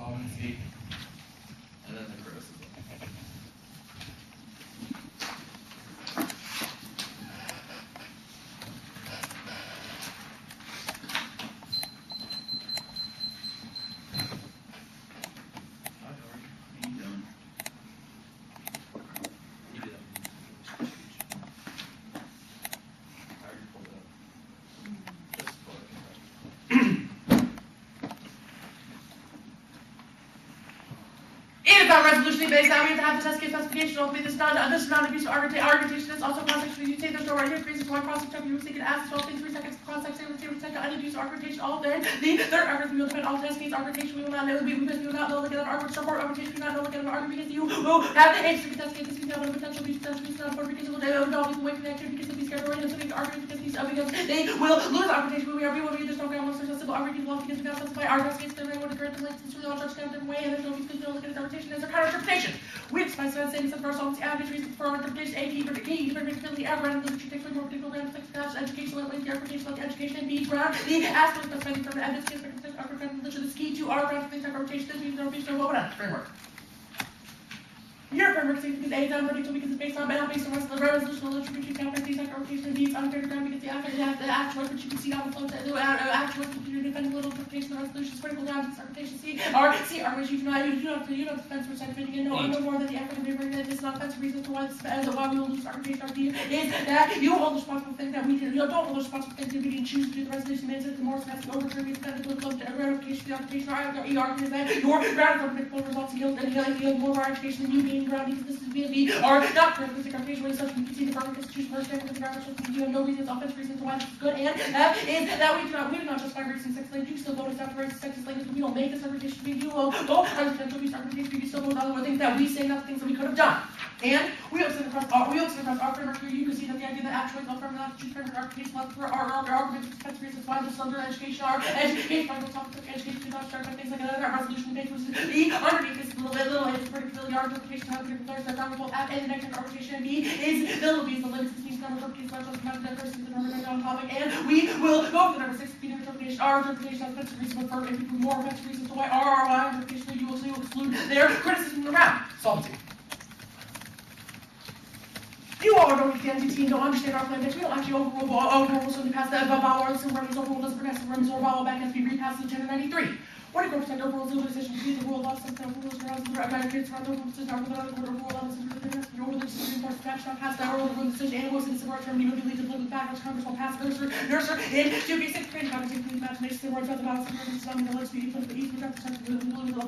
solvency, and then the criticism. Resolution based on we have to have the test case specification. Hopefully this non-abuse argumentation is also cross-section. You say there's no right here, reason why cross-section you can ask 12 in 3 seconds cross-section, unabuse argumentation, all then the third argument we will defend all test case argumentation. We will not know we will not know again argument support argumentation, we will not know again argument because you will have the answer to test case this have a potential abuse not for because will people wait for the activity because of these scared away and argument because they will lose argumentation. We will be there's no ground there's a simple argument law because we have to specify our test case the way what the correct like since we all judge down different way and there's no reason to look at his argumentation as a counter interpretation. We explain so saying some first almost average reason for interpretation A key predictability ever and literature takes more particular random text class educational and interpretation like education and B ground the aspect of spending from the evidence case for argument literature is key to our ground things interpretation this means interpretation what would framework. Your framework seems because A is unpredictable because it's based on based on the rest of the resolution literature which you can these interpretation B is unfair ground because the actual which you can see down the flow the actual computer defending little interpretation the resolution is critical down to interpretation C which you do not defense for scientific and no more than the effort of paper that is not offensive reason to why we will lose arbitration argument is that you hold the responsible thing that we can you don't hold the responsible thing that we can choose to do the resolution minutes the more has to overturn the defendant close to ratification of the arbitration argument is that your ground for predictable results yield more arbitration than you being ground because this is really are not characteristic arbitration where such you can see the perfect institution first step with the ground which you have no reasons offensive reasons why this is good and that is that we do not justify raising sex slaves you still vote us out to raise sex slaves we don't make this arbitration you will go presidential abuse arbitration you still vote other things that we say not the things that we could have done. And we also across our framework here, you can see that the idea that actually all from not choose framework arbitration for our arguments for defense reasons why this under education our education on the topic of education do not start by things like another resolution based which is the underneath this little is predictability our interpretation how the different players that will at and the next arbitration B is the little B is the limits means number of interpretation such as the diversity of the number on topic and we will go for the number 6 interpretation our interpretation of offensive reasons but for if we more offensive reasons to why our interpretation you will exclude their criticism from the round. Solvency. You all are going to the NGT and don't understand our plan that we don't actually overrule so we pass the vowel or some remedies overrule doesn't progressive remedies or vowel back as we repass the 1093. What are you going to overrules the decision to be the rule of law system rules around the Americans around the rule decision over the court of rule of the rule of the decision force match not pass the rule of the decision and was in the civil rights remedy will be lead to political backwards Congress will pass nurser in to be six training congress including imagination civil rights of the balance of the Islam and the legislature be put the east which represents the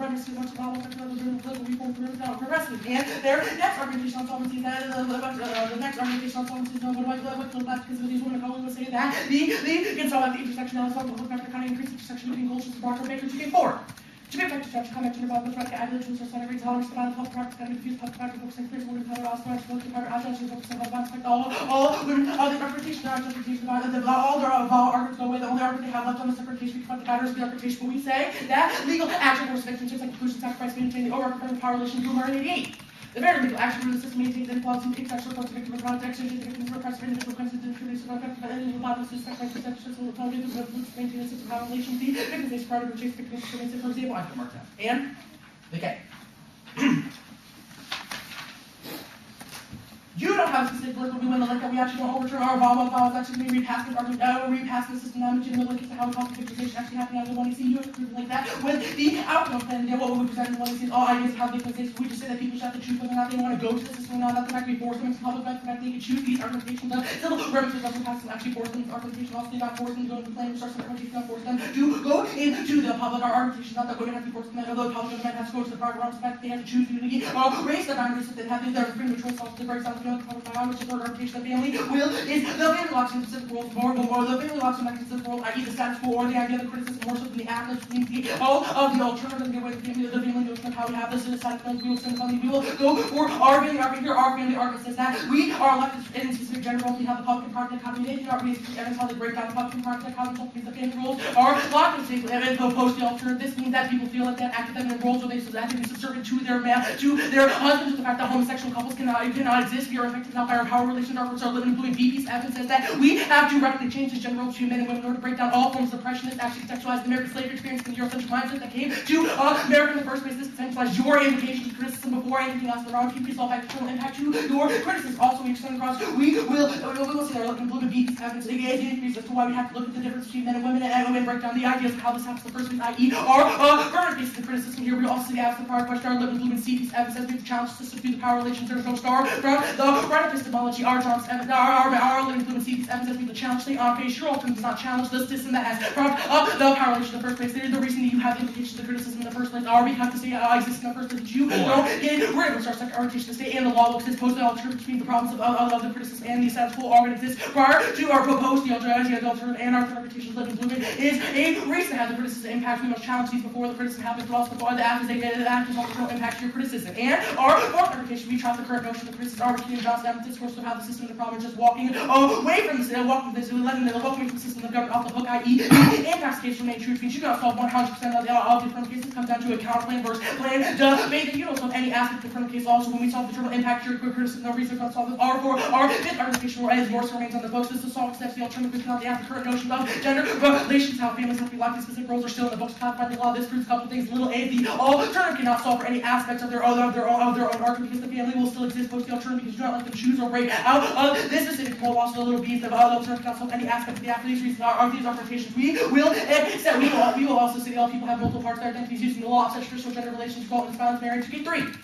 remedies to much vowel and political reform progressive and their next argumentation on solvency that the next argumentation on solvency is no what do I left because of these women calling was saying that the consult at the intersectionality of the factor kind of increased intersection between Goldschmidt and Barker Baker 2K4. To be effective structure, comment to involve the threat to add the tools or set every tolerance to the top practice that infuse public practice books and clear women power also much both the power adjust and focus on advanced all women all the interpretation of interpretation of the all their arguments go away the only argument they have left on the interpretation we confront the matters of the interpretation but we say that legal action force victims just like conclusion sacrifice maintain the overarching power relation to 188. The very legal action for the system maintains influence and takes actual force victim of context and the victim's request for individual questions and introduce an effective and individual bodies to sacrifice the sexual will tell you the maintain a system of relation the victim is part of the chase victim experience for example I can mark that and the K. You don't have a specific political view in the link that we actually don't overturn our vowels actually we repass the argument repass the system damage in the link as to how conflictization actually happening as the one you see you include like that with the outcome plan what we present in the one you see all ideas of how they place we just say that people should have to choose whether or not they want to go to the system or not the fact we force them to public life the fact they can choose these argumentations of civil remedies doesn't pass to actually force them to argumentation also they not force them to go to the plan start some argumentation not force them to go into the public our argumentation not that we're going to have to force them although the public might have to go to the private realm the fact they have to choose unity or raise the boundaries that they have their freedom of choice off the very south which is organization of family will is the family locks in specific rules more the family locks in mechanisms world i.e. the status quo or the idea of the criticism more so than the act which means the all of the alternative the way the family notion of how we have this in the status quo we will send the family we will go for our family argument here our family argument says that we are elected in specific general we have the public and private economy they cannot raise evidence how they break down the public and private economy so the family rules are locked in state and opposed to the alternative this means that people feel like that academic roles where they so that they be subservient to their man to their husbands to the fact that homosexual couples cannot exist we are affected now by our power relations, our living, including BP's evidence says that we have to radically change the gender roles between men and women in order to break down all forms of oppression that actually sexualized the American slavery experience and the Eurocentric mindset that came to America in the first place. This sexualized your implications, criticism before anything else around you. Please all back to impact to your criticism. Also, we extend across. We will see our including BP's evidence increase as to why we have to look at the difference between men and women and break down the ideas of how this happens in the first place, i.e. our current basis of criticism here. We also see the absent prior question, our living, including CP's evidence says we have to challenge the system through the power relations. There's no star from the right epistemology. Our John's evidence, our living, including CP's evidence says we have to challenge the on-page. Sure, ultimately does not challenge the system that has brought up the power relations in the first place. There's the reason that you have implications of the criticism in the first place are because the state exists in the first place that you don't get rid of our second orientation. The state and the law will exist posted all the truth between the problems of the criticism and the status quo already exists prior to our proposed the alternative and our interpretation of living movement is a reason to have the criticism impact. We must challenge these before the criticism happens, but also before the act is the act is also no impact to your criticism. And our fourth interpretation, we trust the current notion of criticism are King John's evidence discourse of how the system and the problem are just walking away from this, walking away from the system of government off the hook, i.e. the impacts case remain true. Means you don't solve 100% of the affirmative cases. Comes down to a counterplan versus plan debate that you don't solve any aspect of the affirmative case. Also, when we solve the terminal impact, your criticism, no research on solve this. Our fifth argumentation as more remains on the books. This is solve steps the alternative cannot the current notion of gender relations, how families have to be locked in specific roles are still in the books codified by the law. This proves a couple things. Little a, the alternative cannot solve for any aspects of their own argument because the family will still exist post the alternative because you do not let them choose or break out of this specific role. Also, the little b, the alternative cannot solve any aspect of the after these reasons are these interpretations. We will also say that all people have multiple parts of their identities using the law of such traditional gender relations, result in violence, marriage. 2K3.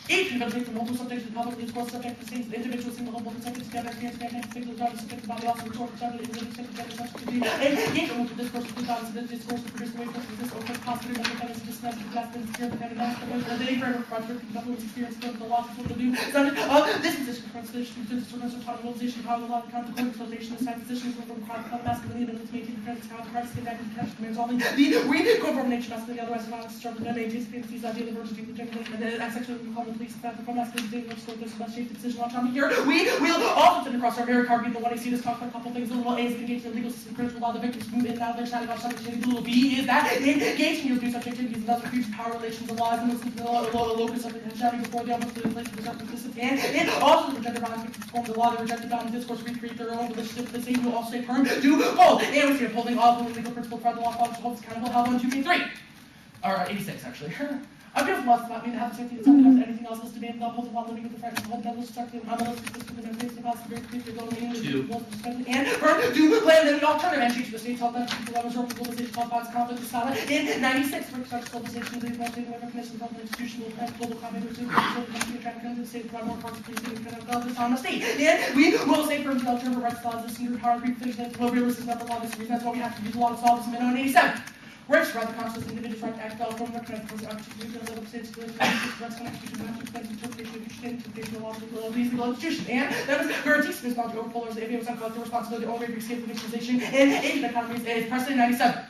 Each individual takes multiple subjects to the public discourse, subject to things, the individual single multiple subjects together, experience, particular job, subject to body, also resort to gender, individual subject together, subject to the engage in multiple discourse, with balance, the discourse to produce ways of this open possibility, independence, discuss, discuss, and secure, dependent on the day for project, development, experience, the law, what to do, subject of this position, translation, to the circumstance of autonomization, how the law becomes the consultation, the side position, from masculinity, and to maintain the presence, how the Christ came back and catch commands all the conform nature, masculinity, otherwise, violence, struggle, and maintain these ideas, the virtue, the gender, and the sexual, police, from masculinity, this must shape the decision autonomy here. We will also turn across our very card, the one I see this talk about a couple things. The little A is engaged in the legal system, critical law, the victims move in and out of their side of subjectivity. The little B is that engaged in your new subjectivities and other future power relations, the laws, and the locus of intentionality before the almost put in place of the justice system. And it also the rejected violence victims form the law, the rejected violence discourse, recreate their own relationship with the same. You will also say firm to hold. And we see upholding all the legal principle for the law, holds accountable, held 1, 2, 3. Or 86, actually. A beautiful lots about me to have the same thing as sometimes anything else is to be in the whole while living with the friends, the whole devil structure, and I'm the possible creature going in and firm to plan an alternative entry to the state's health benefit to levels of globalization called bonds conflict with in 96 for such globalization the United recognition of the institution will prevent global conflict to attract to the state to provide more parts of the state of this on the state. And we will say firm to alternative rights laws, this senior power group things that low realism of the law, this reason that's why we have to use a lot of solve this minimum in 87. Rights rather conscious individuals right to act out from the connected to the level of states to the rights connection to the interpretation of each state interpretation of laws of these legal institutions. And that is guarantees this not to overflow as if it was not collective responsibility only to escape from victimization and Asian economies is precedent 97.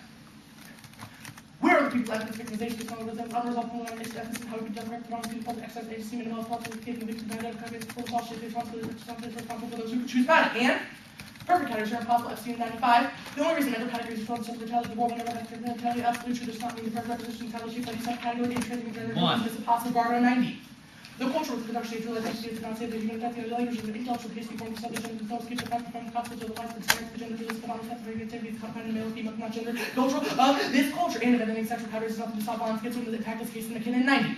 Where are the people at this victimization is one of the unresolved political ethics and how we can generate the wrong people public access agency minimal responsibility taking victims and identifying the full shape responsibility responsible for those who choose about it. And perfect categories are impossible FC 95. The only reason mental categories are from the intelligent world whenever that's mentality absolute truth does not mean the perfect representation intelligent by the subcategory intrinsic gender is impossible bar 90. The cultural production of identity is not say that human identity language is an intellectual history form of subject and themselves keep the fact from the concept of the life experience the gender is phenomenal activities combined male female not gender cultural this culture and identity sexual categories is nothing to stop violence gets into the impact this case in McKinnon 90.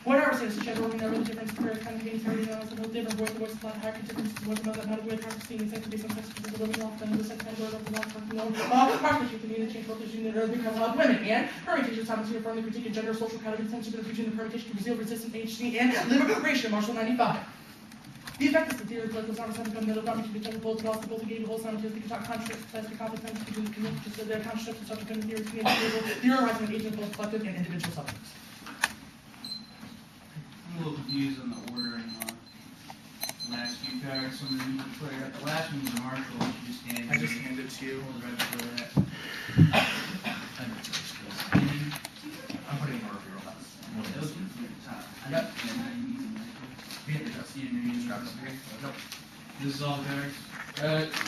Whatever says to gender, whenever the difference occurs, kind of gains her, it's a little different voice, the voice is not higher, difference is what another, not a way of practicing, and sex based on sex, because the women often the sex category of the law, partnership to the change both the unit because of women, and permutation time to affirm the critique of gender, social category, tension between the permutation to Brazil, resistance, HC, and liberation, Marshall 95. The effect is the theory of political science has become middle ground between the gender both also both gave the whole scientific contracts, the conflict between the community, just the construct of such a theory, theorizing an agent both collective and individual subjects. I'm a little confused on the ordering on the last few cards. So I'm going to put it. The last one was Marshall. You just handed I just handed it to you. Hold the rest of that. I'm putting more of your last. Those ones are at the top. Yep. You hit the dust. You didn't use drops up here. Nope. This is all cards.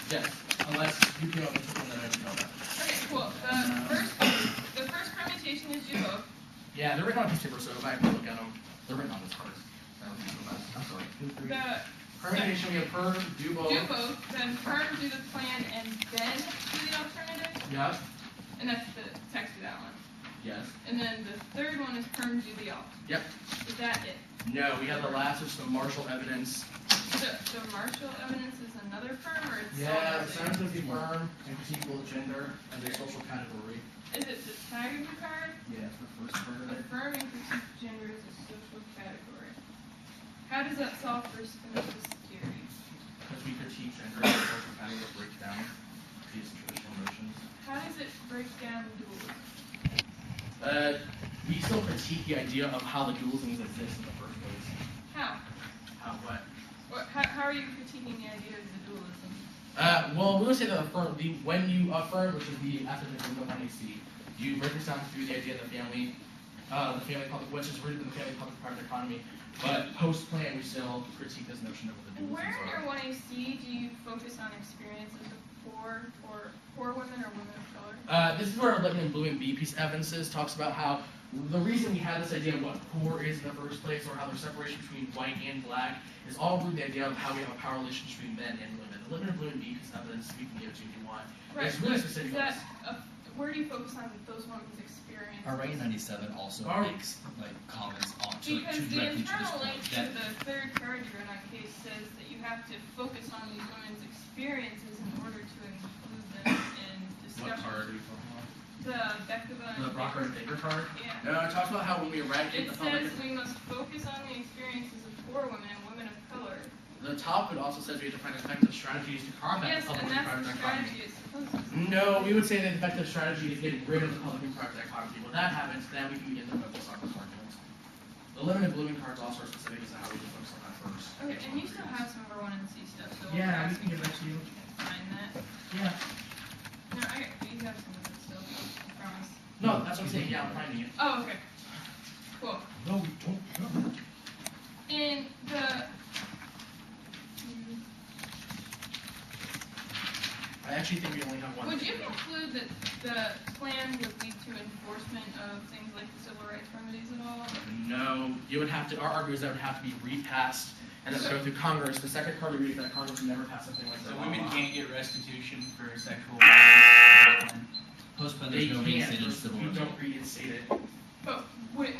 Yes. Unless you can only put one that I didn't know about. Okay, cool. The first permutation is you both. Yeah, they're written on a piece of paper, so if I have to look at them, they're written on this card. I'm sorry. Permutation, we have perm, do both. Do both, then perm, do the plan, and then do the alternative, Yep. and that's the text of that one. Yes. And then the third one is perm, do the alt. Yep. Is that it? No, we have the last of some Marshall evidence. The Marshall evidence is another firm, or it's Yeah, all the the signs same? of the firm and critiquable gender as a social category. Is it the tag of the card? Yeah, it's the first part of it. Affirming critique gender is a social category. How does that solve for social security? Because we critique gender as a social category breakdown these traditional notions. How does it break down dualism? We still critique the idea of how the dualisms exist in the first place. How? How what? How are you critiquing the idea of the dualism? Well, we would say that when you affirm, which is the affirmation of the 1AC, you break this down through the idea of the family public, which is rooted in the family public private economy. But post-plan, we still critique this notion of what the And where dualisms in your are. 1AC do you focus on experiences of poor women or women of color? This is where Lippmann and Blue and B piece evidences talks about how the reason we have this idea of what poor is in the first place, or how there's separation between white and black, is all rooted in the idea of how we have a power relationship between men and women. The Lippmann and Blue and B piece evidence we can give to if you want. Right. It's really specific. Is that, where do you focus on those women's experiences? Our right 97 also Our- makes like comments on to Because the directly to this internal point. link to the third character in that case says that you have to focus on these women's experiences in order to include them in What discussion. card are you talking about? The Beckova. The Brocker and Baker card? Yeah. No, it talks about how when we eradicate It the public. says we must focus on the experiences of poor women and women of color. The top it also says we have to find effective strategies to combat Yes, the public and and that's private the economy. strategy it's supposed to. No, we would say that the effective strategy is getting rid of the public and private economy. When that happens, then we can begin to focus on those arguments. The limited blooming cards also are specific as to how we can focus on that first. Okay, and you still have some of our 1 and C stuff, so. Yeah, we'll we can give that to you. can find that. Yeah. No, you have some of it still, I promise. No, that's what I'm saying. Yeah, I'm finding it. Oh, okay. Cool. No, we don't. In the. I actually think we only have one. Would you conclude that the plan would lead to enforcement of things like the civil rights remedies at all? No, you would have to. Our argument is that would have to be repassed and then go through Congress. The second part of it is that Congress would never pass something like So that. women can't get restitution for sexual violence. Post-plan, They there's no can't. reinstated civil We rights. don't reinstate it. But would it